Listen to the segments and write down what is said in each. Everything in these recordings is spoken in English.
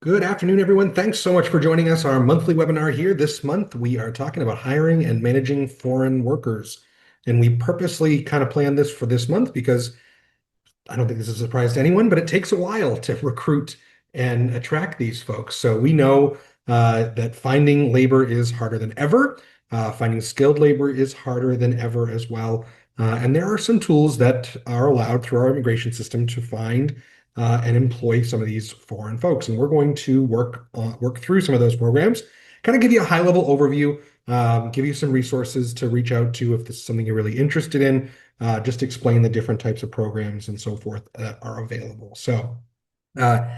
Good afternoon, everyone. Thanks so much for joining us, our monthly webinar here. This month, we are talking about hiring and managing foreign workers. And we purposely kind of planned this for this month because I don't think this is a surprise to anyone, but it takes a while to recruit and attract these folks. So we know that finding labor is harder than ever. Finding skilled labor is harder than ever as well. And there are some tools that are allowed through our immigration system to find and employ some of these foreign folks. And we're going to work through some of those programs, kind of give you a high-level overview, give you some resources to reach out to if this is something you're really interested in, just explain the different types of programs and so forth that are available. So, uh,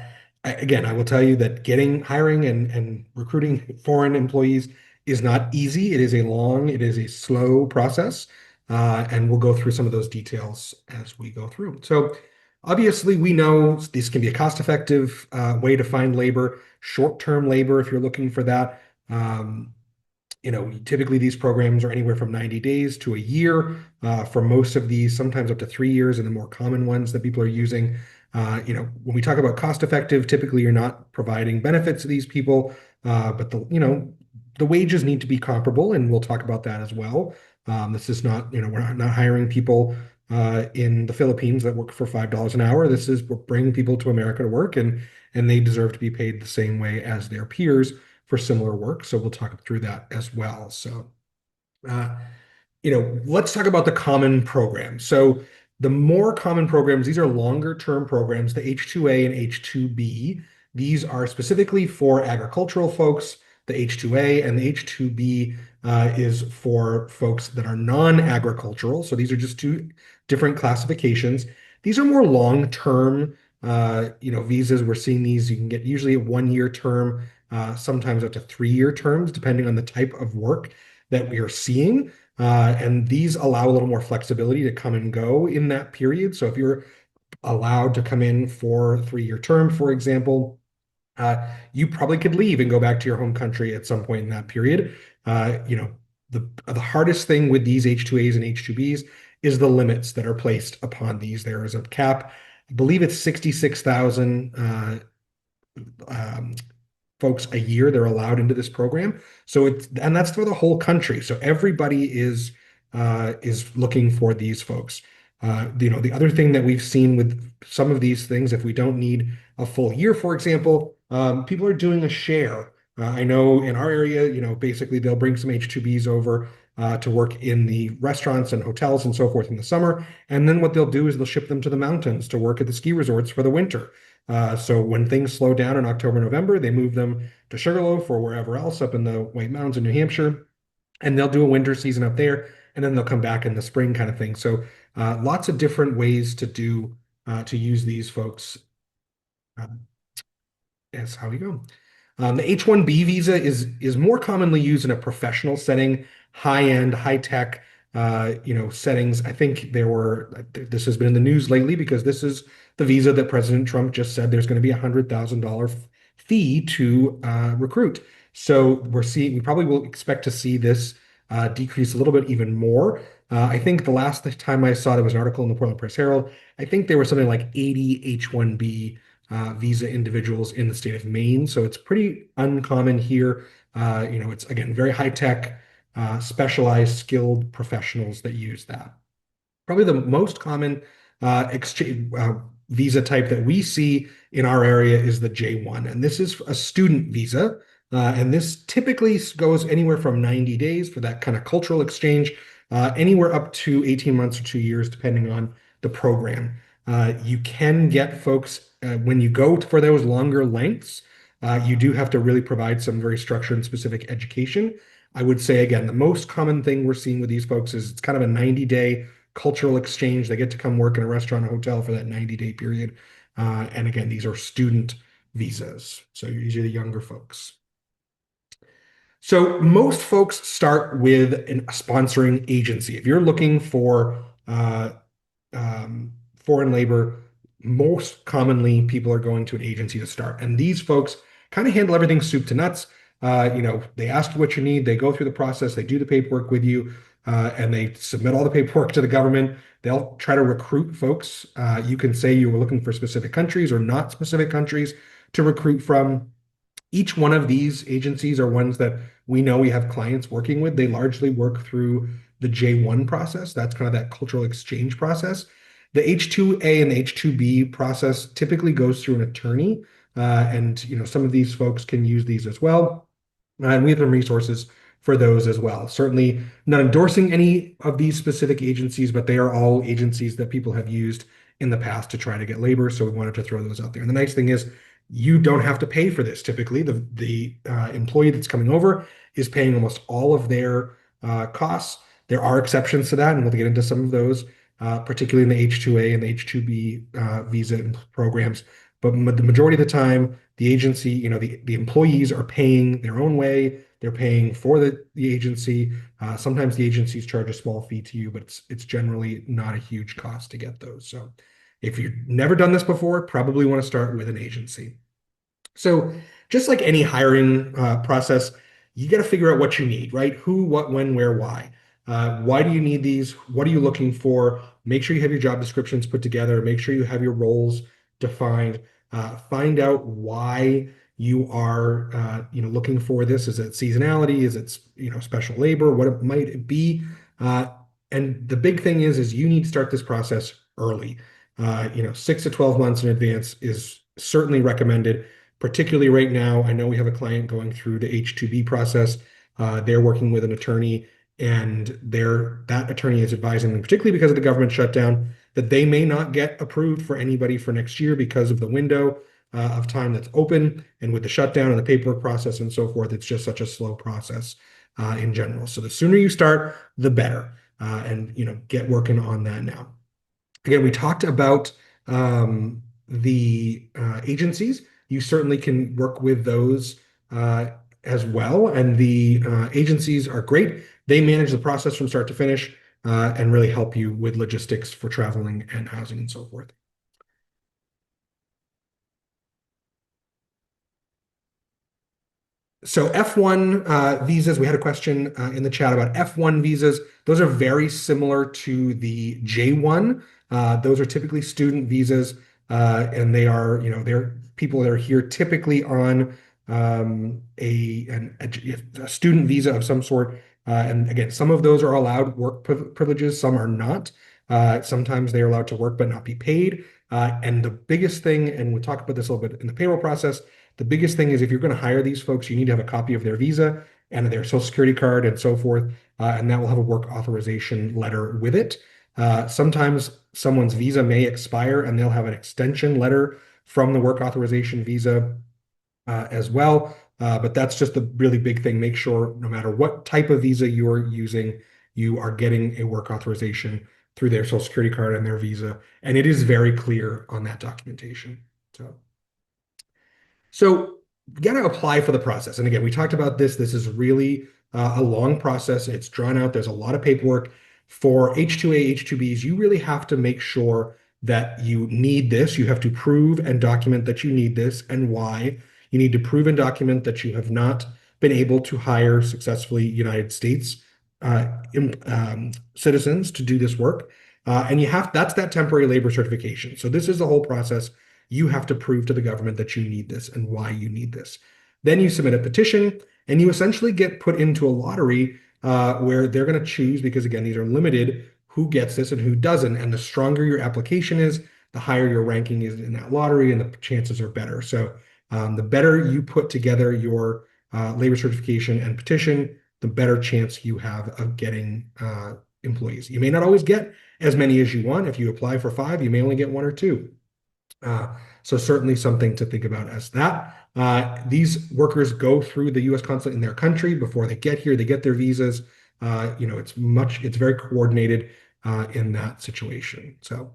again, I will tell you that hiring and recruiting foreign employees is not easy. It is a slow process, and we'll go through some of those details as we go through. So, obviously, we know this can be a cost-effective way to find labor, short-term labor if you're looking for that. Typically these programs are anywhere from 90 days to a year. For most of these, sometimes up to 3 years, and the more common ones that people are using. When we talk about cost effective, typically you're not providing benefits to these people, but the wages need to be comparable, and we'll talk about that as well. This is not, we're not hiring people in the Philippines that work for $5 an hour. We're bringing people to America to work, and they deserve to be paid the same way as their peers for similar work. So we'll talk through that as well. So, uh, let's talk about the common programs. So the more common programs, these are longer term programs, the H-2A and H-2B. These are specifically for agricultural folks. The H-2A and the H-2B is for folks that are non-agricultural. So these are just two different classifications. These are more long-term, visas. We're seeing these. You can get usually a 1 year term, sometimes up to 3 year terms, depending on the type of work that we are seeing. And these allow a little more flexibility to come and go in that period. So if you're allowed to come in for a 3 year term, for example, you probably could leave and go back to your home country at some point in that period. Uh, you know, the hardest thing with these H-2As and H-2Bs is the limits that are placed upon these. There is a cap. I believe it's 66,000 um, folks a year they're allowed into this program. And that's for the whole country. So everybody is looking for these folks. The other thing that we've seen with some of these things, if we don't need a full year, for example, people are doing a share. I know in our area, basically they'll bring some H-2Bs over to work in the restaurants and hotels and so forth in the summer. And then what they'll do is they'll ship them to the mountains to work at the ski resorts for the winter. So when things slow down in October, November, they move them to Sugarloaf or wherever else up in the White Mountains in New Hampshire, and they'll do a winter season up there, and then they'll come back in the spring kind of thing. So lots of different ways to use these folks. Uh, is how we go. The H-1B visa is more commonly used in a professional setting, high-end, high-tech, settings. I think this has been in the news lately because this is the visa that President Trump just said there's going to be $100,000 fee to recruit. So we probably will expect to see this decrease a little bit even more. I think the last time I saw there was an article in the Portland Press Herald, I think there was something like 80 H-1B visa individuals in the state of Maine. So it's pretty uncommon here. It's again very high tech, specialized, skilled professionals that use that. Probably the most common exchange visa type that we see in our area is the J1, and this is a student visa. And this typically goes anywhere from 90 days for that kind of cultural exchange, anywhere up to 18 months or 2 years, depending on the program. You can get folks when you go for those longer lengths, you do have to really provide some very structured and specific education. I would say, again, the most common thing we're seeing with these folks is it's kind of a 90-day cultural exchange. They get to come work in a restaurant or hotel for that 90-day period. And again, these are student visas. So usually the younger folks. So most folks start with a sponsoring agency. If you're looking for foreign labor, most commonly people are going to an agency to start. And these folks kind of handle everything soup to nuts. They ask you what you need, they go through the process, they do the paperwork with you, and they submit all the paperwork to the government. They'll try to recruit folks. You can say you were looking for specific countries or not specific countries to recruit from. Each one of these agencies are ones that we know we have clients working with. They largely work through the J1 process. That's kind of that cultural exchange process. The H2A and the H2B process typically goes through an attorney, and some of these folks can use these as well. And we have some resources for those as well. Certainly not endorsing any of these specific agencies, but they are all agencies that people have used in the past to try to get labor. So we wanted to throw those out there. And the nice thing is, you don't have to pay for this. Typically, the employee that's coming over is paying almost all of their costs. There are exceptions to that, and we'll get into some of those, particularly in the H2A and the H2B visa programs. But the majority of the time, the agency, the employees are paying their own way. They're paying for the agency. Sometimes the agencies charge a small fee to you, but it's generally not a huge cost to get those. So if you've never done this before, probably want to start with an agency. So just like any hiring process, you got to figure out what you need, right? Who, what, when, where, why. Why do you need these? What are you looking for? Make sure you have your job descriptions put together. Make sure you have your roles defined. Find out why you are, looking for this. Is it seasonality? Is it, special labor? What it might be? Uh, and the big thing is you need to start this process early. 6 to 12 months in advance is certainly recommended. Particularly right now, I know we have a client going through the H2B process. They're working with an attorney, and that attorney is advising them, particularly because of the government shutdown, that they may not get approved for anybody for next year because of the window of time that's open. And with the shutdown and the paperwork process and so forth, it's just such a slow process in general. So the sooner you start, the better. And get working on that now. Again, we talked about the agencies. You certainly can work with those as well. And the agencies are great. They manage the process from start to finish and really help you with logistics for traveling and housing and so forth. So F1 visas, we had a question in the chat about F1 visas. Those are very similar to the J1. Those are typically student visas, and they're people that are here typically on a student visa of some sort. And again, some of those are allowed work privileges, some are not. Sometimes they are allowed to work but not be paid. And the biggest thing, and we'll talk about this a little bit in the payroll process, the biggest thing is if you're going to hire these folks, you need to have a copy of their visa and their social security card and so forth, and that will have a work authorization letter with it. Sometimes someone's visa may expire and they'll have an extension letter from the work authorization visa as well. But that's just the really big thing. Make sure no matter what type of visa you're using, you are getting a work authorization through their social security card and their visa. And it is very clear on that documentation. So you got to apply for the process. And again, we talked about this. This is really a long process. It's drawn out. There's a lot of paperwork. For H2A, H2Bs, you really have to make sure that you need this. You have to prove and document that you need this and why. You need to prove and document that you have not been able to hire successfully United States citizens to do this work. And that's that temporary labor certification. So this is the whole process. You have to prove to the government that you need this and why you need this. Then you submit a petition and you essentially get put into a lottery where they're going to choose, because again, these are limited, who gets this and who doesn't. And the stronger your application is, the higher your ranking is in that lottery and the chances are better. So the better you put together your labor certification and petition, the better chance you have of getting employees. You may not always get as many as you want. If you apply for 5, you may only get 1 or 2. So certainly something to think about as that. These workers go through the U.S. consulate in their country before they get here. They get their visas. It's very coordinated in that situation. So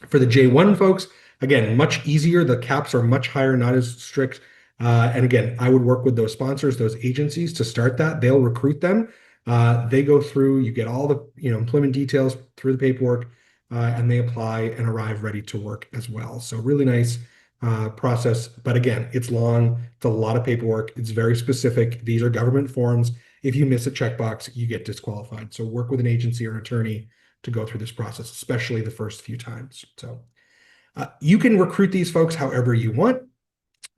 for the J1 folks, again, much easier. The caps are much higher, not as strict. And again, I would work with those sponsors, those agencies to start that. They'll recruit them. They go through, you get all the employment details through the paperwork, and they apply and arrive ready to work as well. So really nice process. But again, it's long. It's a lot of paperwork. It's very specific. These are government forms. If you miss a checkbox, you get disqualified. So work with an agency or an attorney to go through this process, especially the first few times. So you can recruit these folks however you want.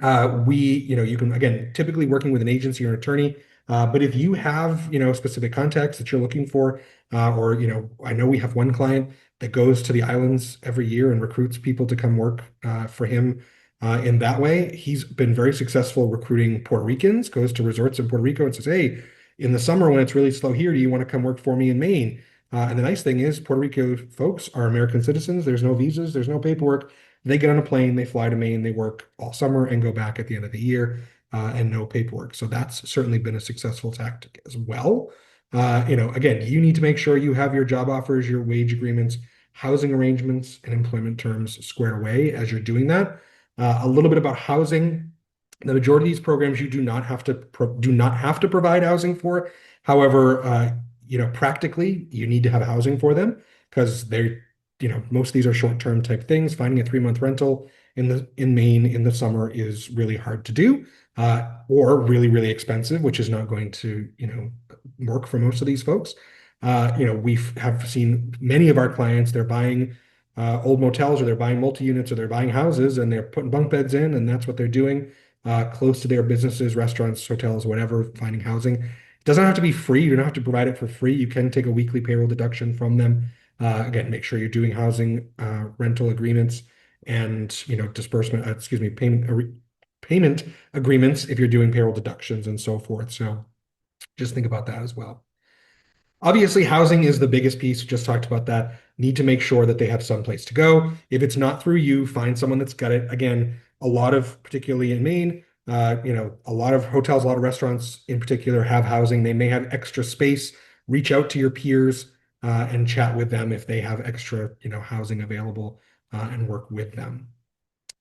you can, again, typically working with an agency or an attorney, but if you have, specific contacts that you're looking for, or, I know we have one client that goes to the islands every year and recruits people to come work for him in that way. He's been very successful recruiting Puerto Ricans, goes to resorts in Puerto Rico and says, hey, in the summer when it's really slow here, do you want to come work for me in Maine? And the nice thing is, Puerto Rico folks are American citizens. There's no visas, there's no paperwork. They get on a plane, they fly to Maine, they work all summer and go back at the end of the year, and no paperwork. So that's certainly been a successful tactic as well. Again, you need to make sure you have your job offers, your wage agreements, housing arrangements, and employment terms squared away as you're doing that. A little bit about housing. The majority of these programs you do not have to provide housing for. However, practically you need to have housing for them because most of these are short-term type things. Finding a 3-month rental in Maine in the summer is really hard to do, or really, really expensive, which is not going to, work for most of these folks. We have seen many of our clients, they're buying old motels, or they're buying multi-units, or they're buying houses, and they're putting bunk beds in, and that's what they're doing close to their businesses, restaurants, hotels, whatever, finding housing. It doesn't have to be free. You don't have to provide it for free. You can take a weekly payroll deduction from them. Again, make sure you're doing housing rental agreements and disbursement, excuse me, payment agreements if you're doing payroll deductions and so forth. So just think about that as well. Obviously, housing is the biggest piece. We just talked about that. Need to make sure that they have some place to go. If it's not through you, find someone that's got it. Again, a lot of, particularly in Maine, a lot of hotels, a lot of restaurants in particular have housing. They may have extra space. Reach out to your peers and chat with them if they have extra, housing available and work with them.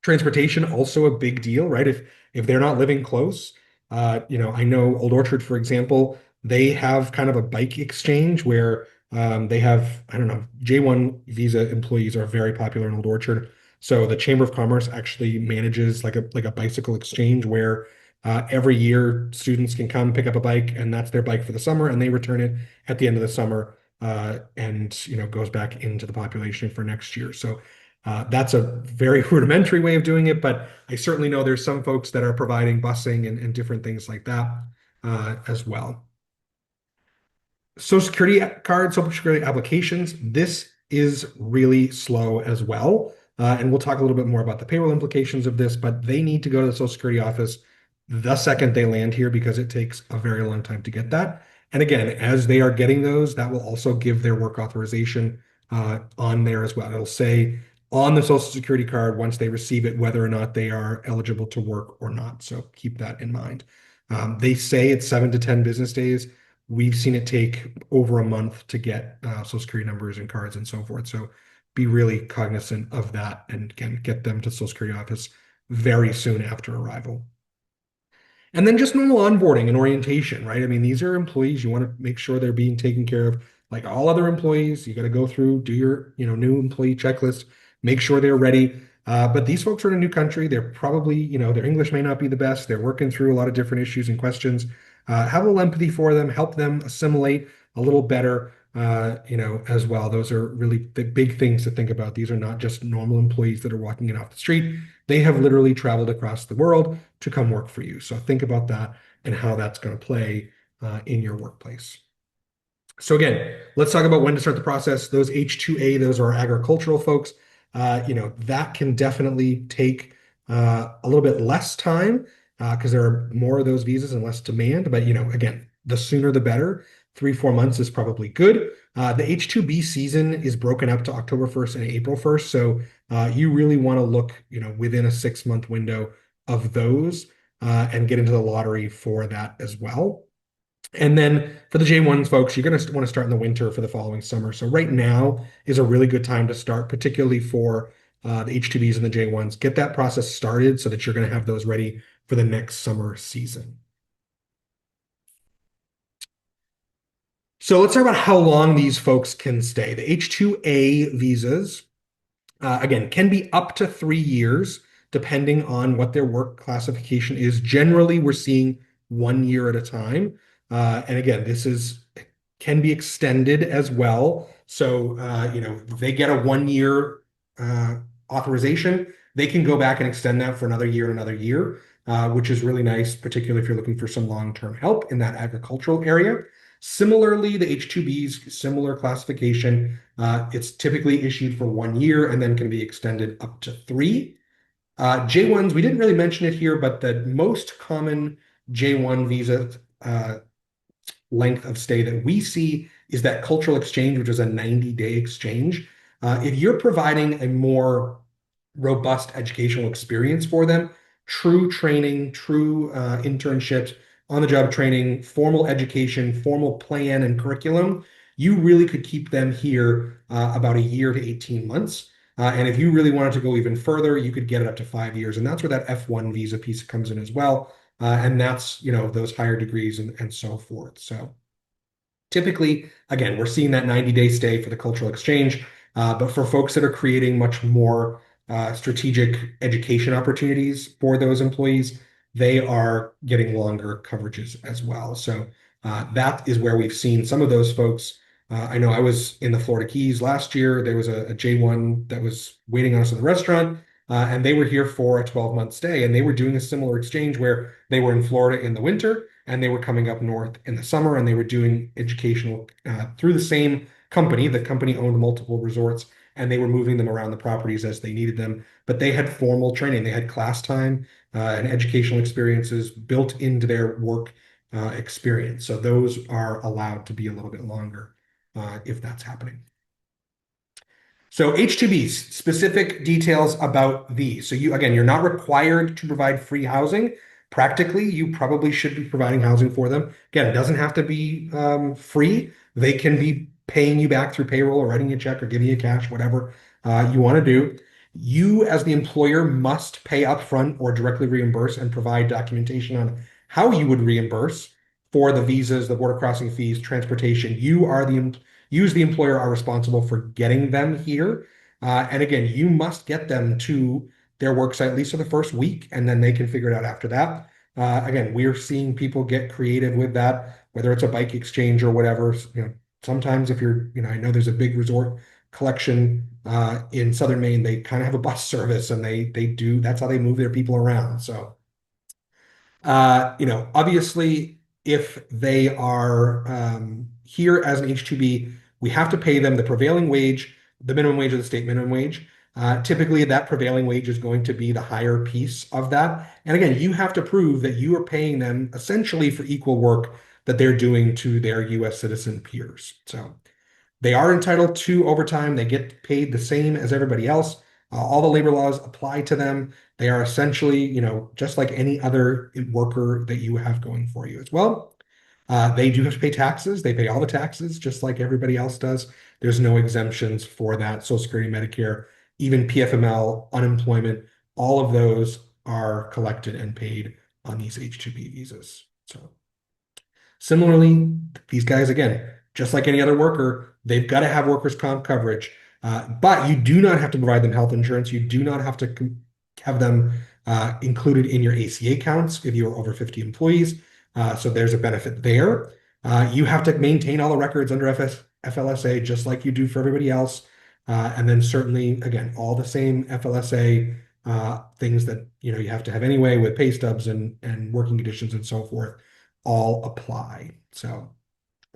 Transportation also a big deal, right? If they're not living close, I know Old Orchard, for example, they have kind of a bike exchange where they have, I don't know, J1 visa employees are very popular in Old Orchard. So the Chamber of Commerce actually manages like a bicycle exchange where every year students can come pick up a bike, and that's their bike for the summer, and they return it at the end of the summer, and goes back into the population for next year. So that's a very rudimentary way of doing it, but I certainly know there's some folks that are providing busing and different things like that as well. Social Security cards, Social Security applications, this is really slow as well. And we'll talk a little bit more about the payroll implications of this, but they need to go to the Social Security office the second they land here because it takes a very long time to get that. And again, as they are getting those, that will also give their work authorization on there as well. It'll say on the Social Security card once they receive it whether or not they are eligible to work or not. So keep that in mind. They say it's 7 to 10 business days. We've seen it take over a month to get Social Security numbers and cards and so forth. So be really cognizant of that and again, get them to the Social Security office very soon after arrival. And then just normal onboarding and orientation, right? I mean, these are employees. You want to make sure they're being taken care of like all other employees. You got to go through, do your, new employee checklist, make sure they're ready. But these folks are in a new country. They're probably, their English may not be the best. They're working through a lot of different issues and questions. Have a little empathy for them, help them assimilate a little better, as well. Those are really the big things to think about. These are not just normal employees that are walking in off the street. They have literally traveled across the world to come work for you. So think about that and how that's going to play in your workplace. So again, let's talk about when to start the process. Those H-2A, those are agricultural folks. That can definitely take a little bit less time because there are more of those visas and less demand. But again, the sooner the better. 3-4 months is probably good. The H-2B season is broken up to October 1st and April 1st. So you really want to look, within a 6-month window of those and get into the lottery for that as well. And then for the J1s, folks, you're going to want to start in the winter for the following summer. So right now is a really good time to start, particularly for the H-2Bs and the J1s. Get that process started so that you're going to have those ready for the next summer season. So let's talk about how long these folks can stay. The H-2A visas, again, can be up to 3 years, depending on what their work classification is. Generally, we're seeing 1 year at a time. And again, can be extended as well. So, if they get a 1 year authorization, they can go back and extend that for another year and another year. which is really nice, particularly if you're looking for some long-term help in that agricultural area. Similarly, the H-2Bs, similar classification. It's typically issued for 1 year and then can be extended up to 3. J1s, we didn't really mention it here, but the most common J1 visa length of stay that we see is that cultural exchange, which is a 90-day exchange. If you're providing a more robust educational experience for them, true training, true internships, on-the-job training, formal education, formal plan and curriculum, you really could keep them here about a year to 18 months. And if you really wanted to go even further, you could get it up to 5 years. And that's where that F1 visa piece comes in as well. And that's, those higher degrees and so forth. So typically, again, we're seeing that 90-day stay for the cultural exchange. But for folks that are creating much more strategic education opportunities for those employees, they are getting longer coverages as well. So that is where we've seen some of those folks. I know I was in the Florida Keys last year. There was a J1 that was waiting on us in the restaurant, and they were here for a 12-month stay, and they were doing a similar exchange where they were in Florida in the winter and they were coming up north in the summer, and they were doing educational through the same company. The company owned multiple resorts, and they were moving them around the properties as they needed them. But they had formal training. They had class time and educational experiences built into their work experience. So those are allowed to be a little bit longer if that's happening. So H-2Bs, specific details about these. So again, you're not required to provide free housing. Practically, you probably should be providing housing for them. Again, it doesn't have to be free. They can be paying you back through payroll or writing you a check or giving you cash, whatever you want to do. You, as the employer, must pay upfront or directly reimburse and provide documentation on how you would reimburse for the visas, the border crossing fees, transportation. You as the employer are responsible for getting them here. And again, you must get them to their work site at least for the first week, and then they can figure it out after that. Again, we're seeing people get creative with that, whether it's a bike exchange or whatever. Sometimes if you're, I know there's a big resort collection in Southern Maine, they kind of have a bus service, and they do, that's how they move their people around. So obviously, if they are here as an H-2B, we have to pay them the prevailing wage, the minimum wage of the state minimum wage. Typically, that prevailing wage is going to be the higher piece of that. And again, you have to prove that you are paying them essentially for equal work that they're doing to their US citizen peers. So they are entitled to overtime. They get paid the same as everybody else. All the labor laws apply to them. They are essentially, just like any other worker that you have going for you as well. They do have to pay taxes. They pay all the taxes just like everybody else does. There's no exemptions for that. Social Security, Medicare, even PFML, unemployment, all of those are collected and paid on these H-2B visas. So similarly, these guys, again, just like any other worker, they've got to have workers' comp coverage. But you do not have to provide them health insurance. You do not have to have them included in your ACA counts if you are over 50 employees. So there's a benefit there. You have to maintain all the records under FLSA just like you do for everybody else. And then certainly, again, all the same FLSA things that you have to have anyway with pay stubs and working conditions and so forth all apply. So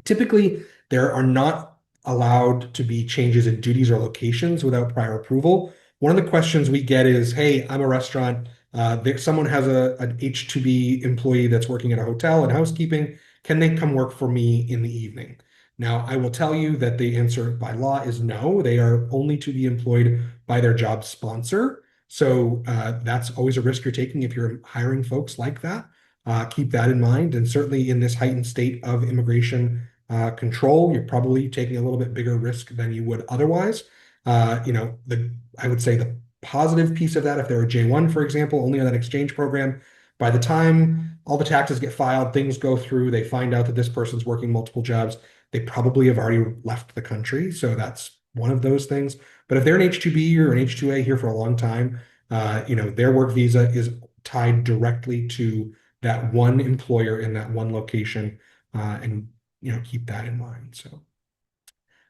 typically, there are not allowed to be changes in duties or locations without prior approval. One of the questions we get is, hey, I'm a restaurant. Someone has an H-2B employee that's working at a hotel and housekeeping. Can they come work for me in the evening? Now, I will tell you that the answer by law is no. They are only to be employed by their job sponsor. So that's always a risk you're taking if you're hiring folks like that. Keep that in mind. And certainly in this heightened state of immigration control, you're probably taking a little bit bigger risk than you would otherwise. I would say the positive piece of that, if they're a J1, for example, only on that exchange program, by the time all the taxes get filed, things go through, they find out that this person's working multiple jobs, they probably have already left the country. So that's one of those things. But if they're an H-2B or an H-2A here for a long time, their work visa is tied directly to that one employer in that one location, and keep that in mind. So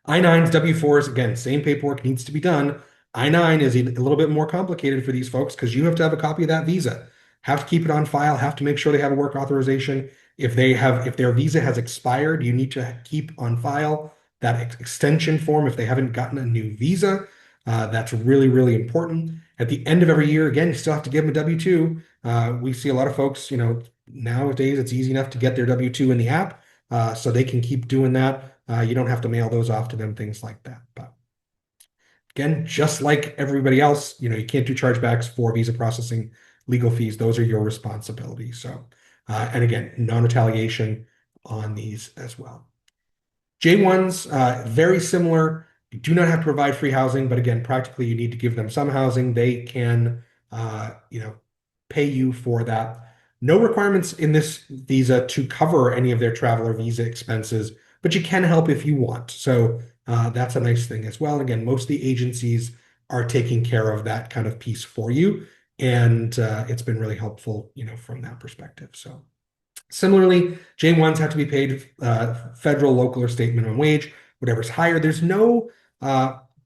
I-9s, W-4s, again, same paperwork needs to be done. I-9 is a little bit more complicated for these folks because you have to have a copy of that visa. have to keep it on file, have to make sure they have a work authorization. If their visa has expired, you need to keep on file that extension form if they haven't gotten a new visa. That's really, really important. At the end of every year, again, you still have to give them a W-2. We see a lot of folks, nowadays it's easy enough to get their W-2 in the app, so they can keep doing that. You don't have to mail those off to them, things like that. But again, just like everybody else, you can't do chargebacks for visa processing, legal fees. Those are your responsibility. So, and again, non-retaliation on these as well. J1s, very similar. You do not have to provide free housing, but again, practically you need to give them some housing. They can, pay you for that. No requirements in this visa to cover any of their travel or visa expenses, but you can help if you want. So that's a nice thing as well. Again, most of the agencies are taking care of that kind of piece for you, and it's been really helpful, from that perspective. So. Similarly, J1s have to be paid federal, local, or state minimum wage, whatever's higher. There's no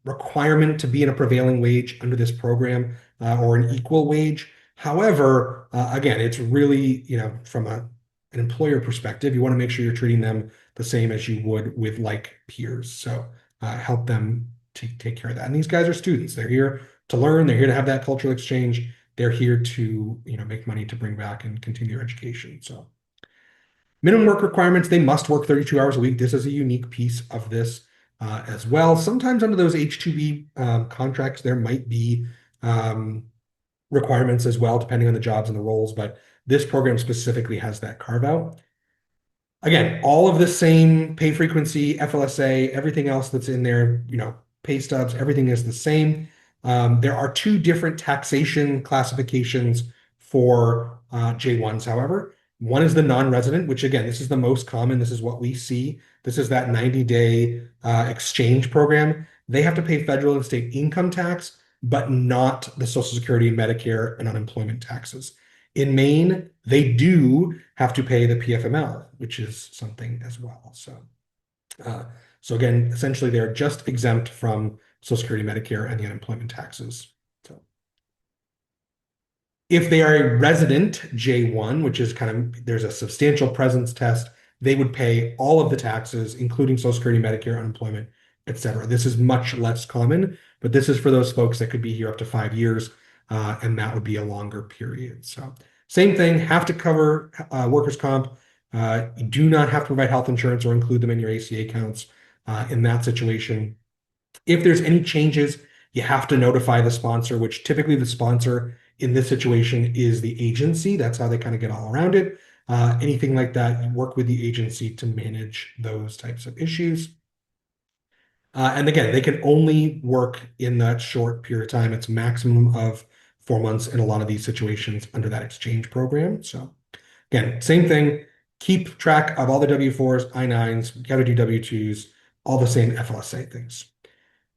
requirement to be in a prevailing wage under this program or an equal wage. However, again, it's really, from an employer perspective, you want to make sure you're treating them the same as you would with like peers. So help them take care of that. And these guys are students. They're here to learn. They're here to have that cultural exchange. They're here to, make money to bring back and continue their education. So. Minimum work requirements, they must work 32 hours a week. This is a unique piece of this as well. Sometimes under those H-2B contracts, there might be requirements as well, depending on the jobs and the roles, but this program specifically has that carve out. Again, all of the same pay frequency, FLSA, everything else that's in there, pay stubs, everything is the same. There are two different taxation classifications for J1s, however. One is the non-resident, which again, this is the most common. This is what we see. This is that 90-day exchange program. They have to pay federal and state income tax, but not the Social Security, Medicare, and unemployment taxes. In Maine, they do have to pay the PFML, which is something as well. So again, essentially, they're just exempt from Social Security, Medicare, and the unemployment taxes. So if they are a resident J1, which is there's a substantial presence test, they would pay all of the taxes, including Social Security, Medicare, unemployment, etc. This is much less common, but this is for those folks that could be here up to 5 years, and that would be a longer period. So same thing, have to cover workers' comp. You do not have to provide health insurance or include them in your ACA counts in that situation. If there's any changes, you have to notify the sponsor, which typically the sponsor in this situation is the agency. That's how they kind of get all around it. Anything like that, you work with the agency to manage those types of issues. And again, they can only work in that short period of time. It's maximum of 4 months in a lot of these situations under that exchange program. So again, same thing. Keep track of all the W-4s, I-9s, got to do W-2s, all the same FLSA things.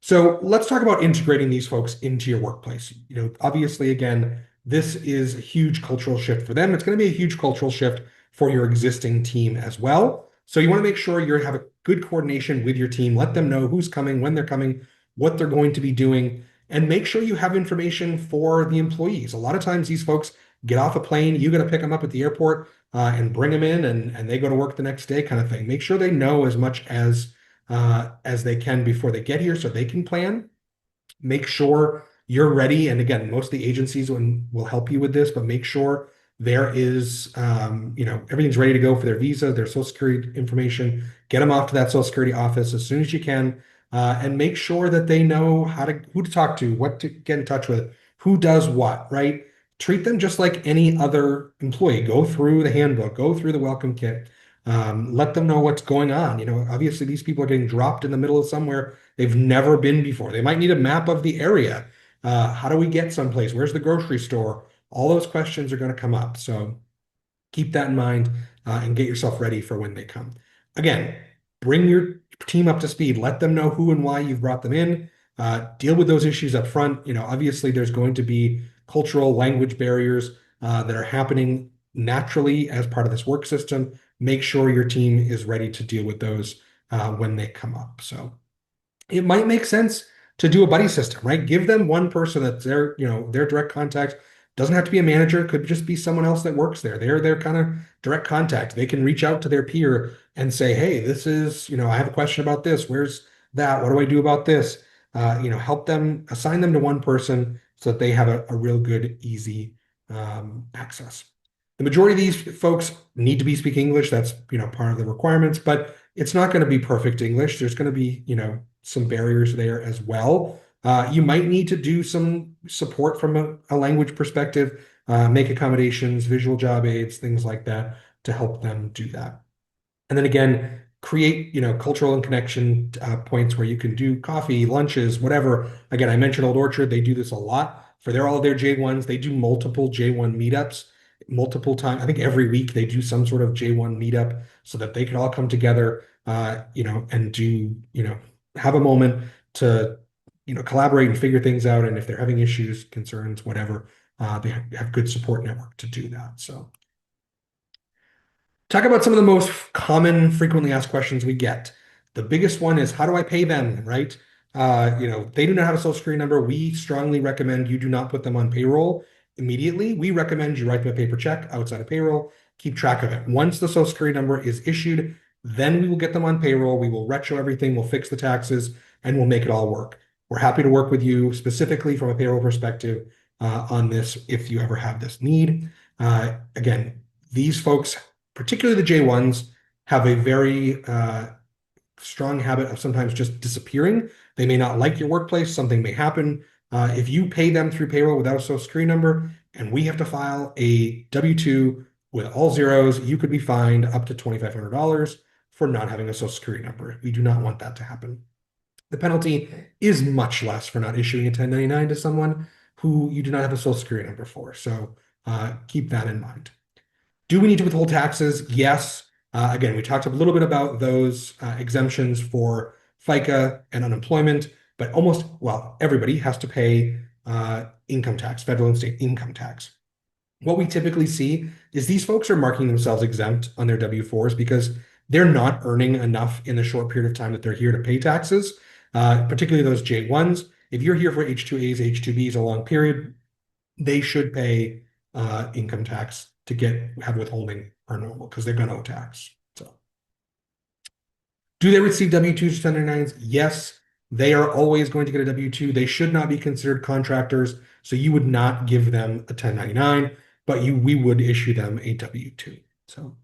So let's talk about integrating these folks into your workplace. Obviously, again, this is a huge cultural shift for them. It's going to be a huge cultural shift for your existing team as well. So you want to make sure you have a good coordination with your team. Let them know who's coming, when they're coming, what they're going to be doing, and make sure you have information for the employees. A lot of times these folks get off a plane, you got to pick them up at the airport and bring them in, and they go to work the next day kind of thing. Make sure they know as much as they can before they get here so they can plan. Make sure you're ready. And again, most of the agencies will help you with this, but make sure there is, everything's ready to go for their visa, their Social Security information. Get them off to that Social Security office as soon as you can, and make sure that they know who to talk to, what to get in touch with, who does what, right? Treat them just like any other employee. Go through the handbook, go through the welcome kit. Let them know what's going on. Obviously these people are getting dropped in the middle of somewhere they've never been before. They might need a map of the area. How do we get someplace? Where's the grocery store? All those questions are going to come up. So keep that in mind and get yourself ready for when they come. Again, bring your team up to speed. Let them know who and why you've brought them in. Deal with those issues up front. Obviously there's going to be cultural language barriers that are happening naturally as part of this work system. Make sure your team is ready to deal with those when they come up. So it might make sense to do a buddy system, right? Give them one person that's their direct contact. Doesn't have to be a manager, could just be someone else that works there. They're their kind of direct contact. They can reach out to their peer and say, hey, this is, I have a question about this. Where's that? What do I do about this? Help them, assign them to one person so that they have a real good, easy access. The majority of these folks need to be speaking English. That's, part of the requirements, but it's not going to be perfect English. There's going to be, some barriers there as well. You might need to do some support from a language perspective, make accommodations, visual job aids, things like that to help them do that. And then again, create, cultural and connection points where you can do coffee, lunches, whatever. Again, I mentioned Old Orchard. They do this a lot for all of their J1s. They do multiple J1 meetups multiple times. I think every week they do some sort of J1 meetup so that they can all come together, and do, have a moment to, collaborate and figure things out. And if they're having issues, concerns, whatever, they have good support network to do that. So talk about some of the most common, frequently asked questions we get. The biggest one is, how do I pay them, right? They do not have a social security number. We strongly recommend you do not put them on payroll immediately. We recommend you write them a paper check outside of payroll, keep track of it. Once the social security number is issued, then we will get them on payroll. We will retro everything, we'll fix the taxes, and we'll make it all work. We're happy to work with you specifically from a payroll perspective on this if you ever have this need. Again, these folks, particularly the J1s, have a very strong habit of sometimes just disappearing. They may not like your workplace, something may happen. If you pay them through payroll without a social security number, and we have to file a W-2 with all zeros, you could be fined up to $2,500 for not having a social security number. We do not want that to happen. The penalty is much less for not issuing a 1099 to someone who you do not have a social security number for. So keep that in mind. Do we need to withhold taxes? Yes. Again, we talked a little bit about those exemptions for FICA and unemployment, but everybody has to pay income tax, federal and state income tax. What we typically see is these folks are marking themselves exempt on their W-4s because they're not earning enough in the short period of time that they're here to pay taxes, particularly those J1s. If you're here for H-2As, H-2Bs, a long period, they should pay income tax to have withholding or normal because they're going to owe tax. So, do they receive W-2s or 1099s? Yes, they are always going to get a W-2. They should not be considered contractors, so you would not give them a 1099, but we would issue them a W-2. So,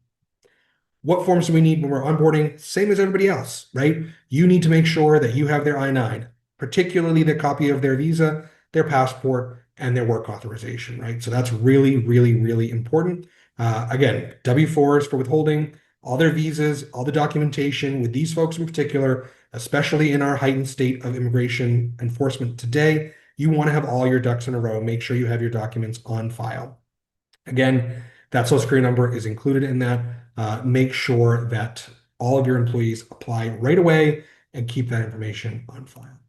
what forms do we need when we're onboarding? Same as everybody else, right? You need to make sure that you have their I-9, particularly the copy of their visa, their passport, and their work authorization, right? So that's really, really, really important. Again, W-4s for withholding, all their visas, all the documentation with these folks in particular, especially in our heightened state of immigration enforcement today, you want to have all your ducks in a row. Make sure you have your documents on file. Again, that social security number is included in that. Make sure that all of your employees apply right away and keep that information on file.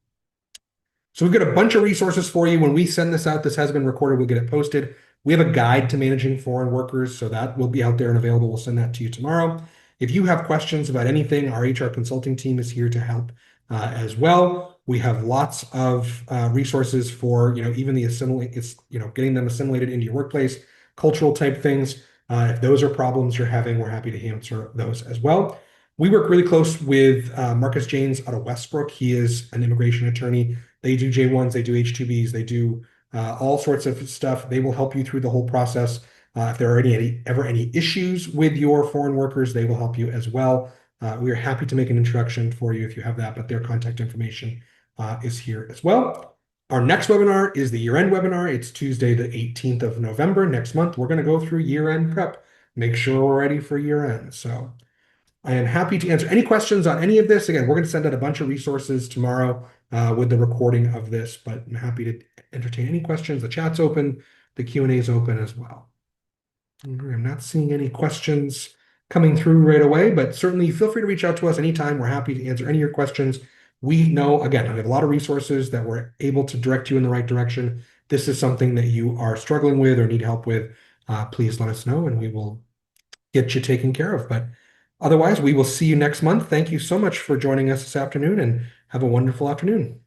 So we've got a bunch of resources for you. When we send this out, this has been recorded, we'll get it posted. We have a guide to managing foreign workers, so that will be out there and available. We'll send that to you tomorrow. If you have questions about anything, our HR consulting team is here to help as well. We have lots of resources for, even getting them assimilated into your workplace, cultural type things. If those are problems you're having, we're happy to answer those as well. We work really close with Marcus Janes out of Westbrook. He is an immigration attorney. They do J1s, they do H-2Bs, they do all sorts of stuff. They will help you through the whole process. If there are ever any issues with your foreign workers, they will help you as well. We are happy to make an introduction for you if you have that, but their contact information is here as well. Our next webinar is the year-end webinar. It's Tuesday, the 18th of November. Next month, we're going to go through year-end prep. Make sure we're ready for year-end. So I am happy to answer any questions on any of this. Again, we're going to send out a bunch of resources tomorrow with the recording of this, but I'm happy to entertain any questions. The chat's open, the Q&A is open as well. I'm not seeing any questions coming through right away, but certainly feel free to reach out to us anytime. We're happy to answer any of your questions. We know, again, we have a lot of resources that we're able to direct you in the right direction. This is something that you are struggling with or need help with. Please let us know and we will get you taken care of. But otherwise, we will see you next month. Thank you so much for joining us this afternoon and have a wonderful afternoon.